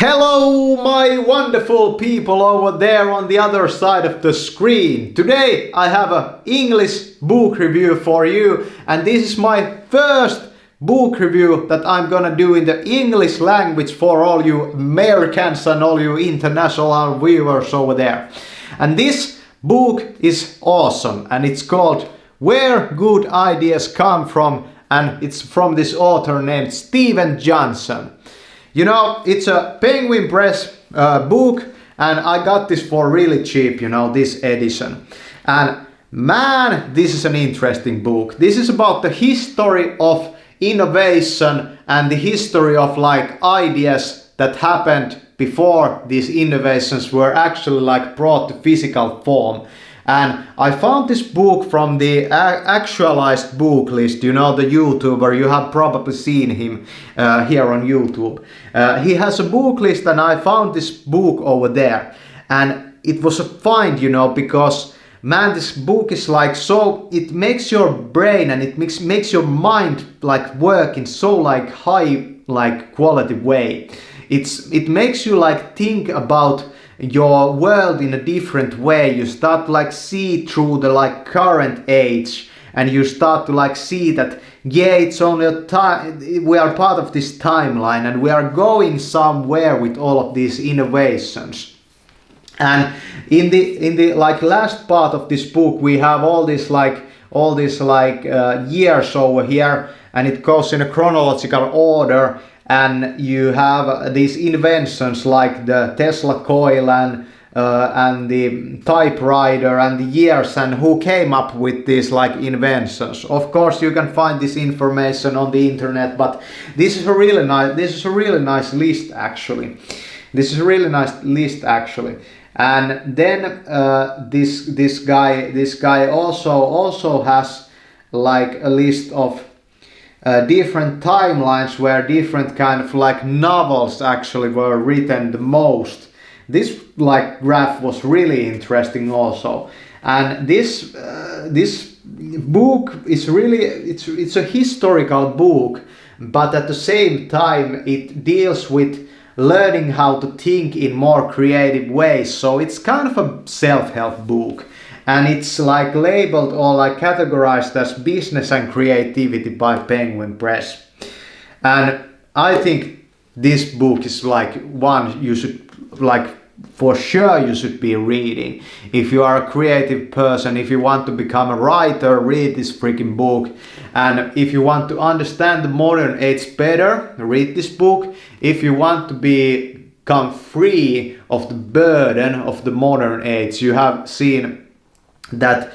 Hello, my wonderful people over there on the other side of the screen. Today I have an English book review for you, and this is my first book review that I'm gonna do in the English language for all you Americans and all you international viewers over there. And this book is awesome, and it's called Where Good Ideas Come From, and it's from this author named Steven Johnson. You know, it's a Penguin Press book, and I got this for really cheap, you know, this edition. And man, this is an interesting book. This is about the history of innovation and the history of like ideas that happened before these innovations were actually like brought to physical form. And I found this book from the Actualized Book List, you know, the YouTuber, you have probably seen him here on YouTube. He has a book list, and I found this book over there. And it was a find, you know, because man, this book is like so, it makes your brain and it makes your mind like work in so like high like quality way. It makes you like think about your world in a different way. You start to like see through the like current age, and you start to like see that yeah, it's only a time, we are part of this timeline, and we are going somewhere with all of these innovations. And in the like last part of this book, we have all these years over here, and it goes in a chronological order. And you have these inventions like the Tesla coil and the typewriter and the years and who came up with these like inventions. Of course, you can find this information on the internet, but this is a really nice list actually. This is a really nice list actually. And then this guy also has like a list of different timelines where different kind of like novels actually were written the most. This like graph was really interesting also. And this book is really, it's a historical book, but at the same time it deals with learning how to think in more creative ways. So it's kind of a self-help book. And it's like labeled or like categorized as business and creativity by Penguin Press. And I think this book is like one you should like for sure you should be reading. If you are a creative person, if you want to become a writer, read this freaking book. And if you want to understand the modern age better, read this book. If you want to become free of the burden of the modern age, you have seen that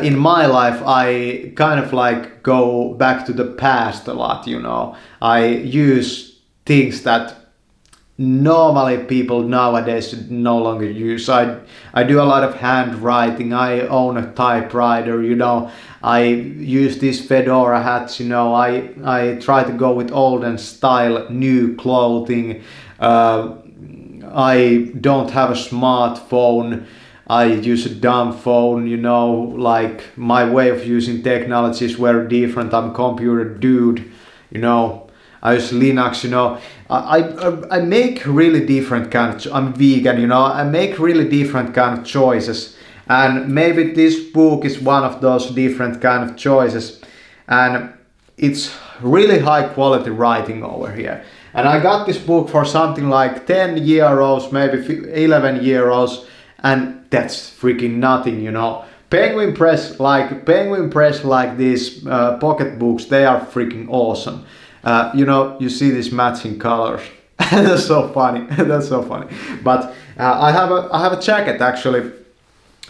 in my life I kind of like go back to the past a lot, you know. I use things that normally people nowadays no longer use. I do a lot of handwriting, I own a typewriter, you know. I use these fedora hats, you know. I try to go with olden style new clothing. I don't have a smartphone. I use a dumb phone, you know, like my way of using technology is very different. I'm a computer dude, you know. I use Linux, you know. I make really different kind of, I'm vegan, you know. I make really different kind of choices. And maybe this book is one of those different kind of choices. And it's really high quality writing over here. And I got this book for something like 10 euros, maybe 11 euros. And that's freaking nothing, you know. Penguin Press like these pocket books, they are freaking awesome. You know, you see these matching colors. That's so funny. That's so funny. But I have a jacket actually.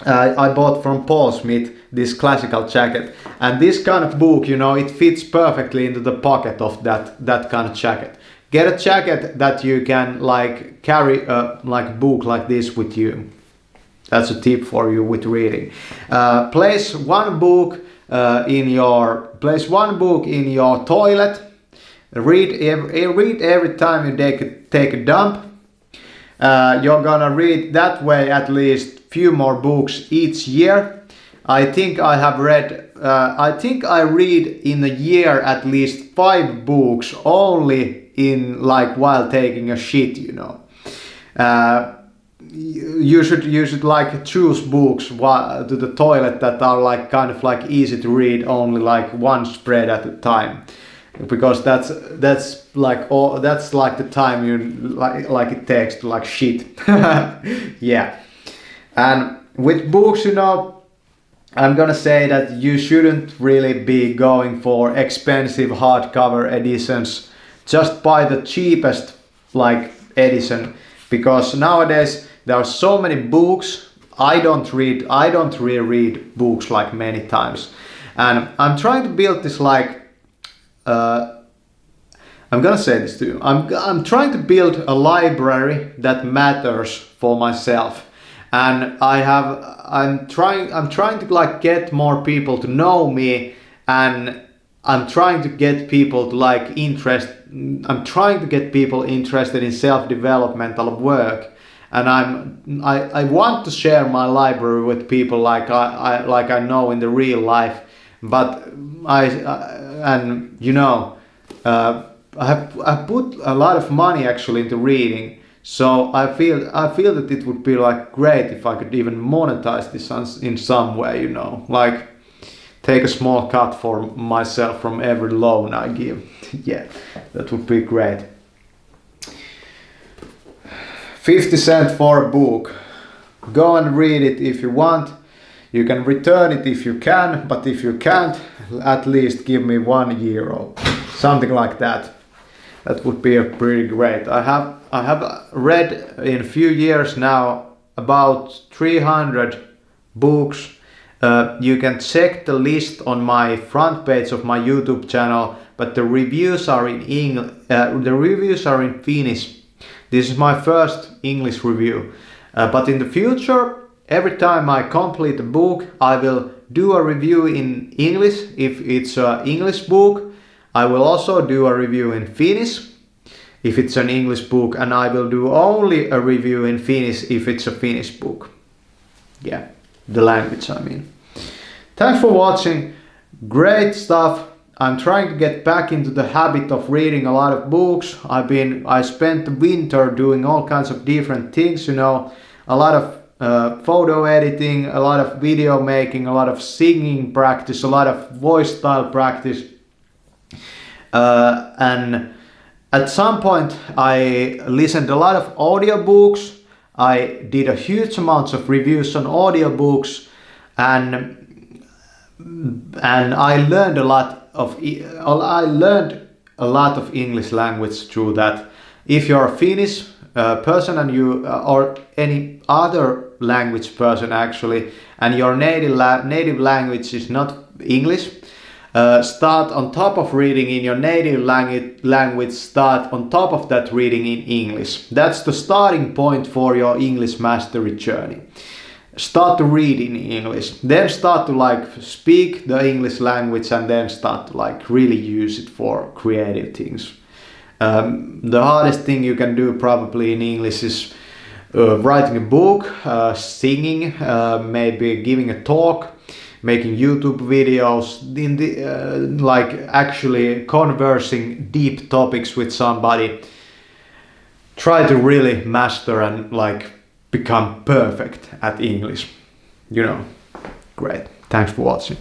I bought from Paul Smith this classical jacket, and this kind of book, you know, it fits perfectly into the pocket of that kind of jacket. Get a jacket that you can like carry like book like this with you. That's a tip for you with reading. Place one book in your toilet. Read every time you take a dump. You're gonna read that way at least few more books each year. I think I read in a year at least 5 books only in like while taking a shit, you know. You should like choose books to the toilet that are like kind of like easy to read, only like one spread at a time, because that's like the time you like it takes to like shit. Yeah. And with books, you know, I'm gonna say that you shouldn't really be going for expensive hardcover editions. Just buy the cheapest like edition, because nowadays there are so many books. I don't reread books like many times, and I'm trying to build this like I'm gonna say this to you. I'm trying to build a library that matters for myself, and I'm trying to like get more people to know me, and I'm trying to get people to like I'm trying to get people interested in self-developmental work, and I want to share my library with people like I know in the real life, but and you know, I put a lot of money actually into reading, so I feel that it would be like great if I could even monetize this in some way, you know, like take a small cut for myself from every loan I give. Yeah, that would be great. 50 cents for a book. Go and read it if you want. You can return it if you can, but if you can't, at least give me €1. Something like that. That would be a pretty great. I have read in a few years now about 300 books. You can check the list on my front page of my YouTube channel, but the reviews are in English. The reviews are in Finnish. This is my first English review. But in the future, every time I complete a book, I will do a review in English if it's an English book. I will also do a review in Finnish if it's an English book, and I will do only a review in Finnish if it's a Finnish book. Yeah, the language I mean. Thanks for watching. Great stuff. I'm trying to get back into the habit of reading a lot of books. I spent the winter doing all kinds of different things, you know, a lot of photo editing, a lot of video making, a lot of singing practice, a lot of voice style practice. And at some point I listened to a lot of audiobooks. I did a huge amounts of reviews on audiobooks, and I learned a lot of English language through that. If you're a Finnish person and you or any other language person actually, and your native language is not English, start on top of reading in your native language, start on top of that reading in English. That's the starting point for your English mastery journey. Start to read in English, then start to like speak the English language, and then start to like really use it for creative things. The hardest thing you can do probably in English is writing a book, singing, maybe giving a talk, making YouTube videos, in the like actually conversing deep topics with somebody. Try to really master and like become perfect at English. You know, great. Thanks for watching.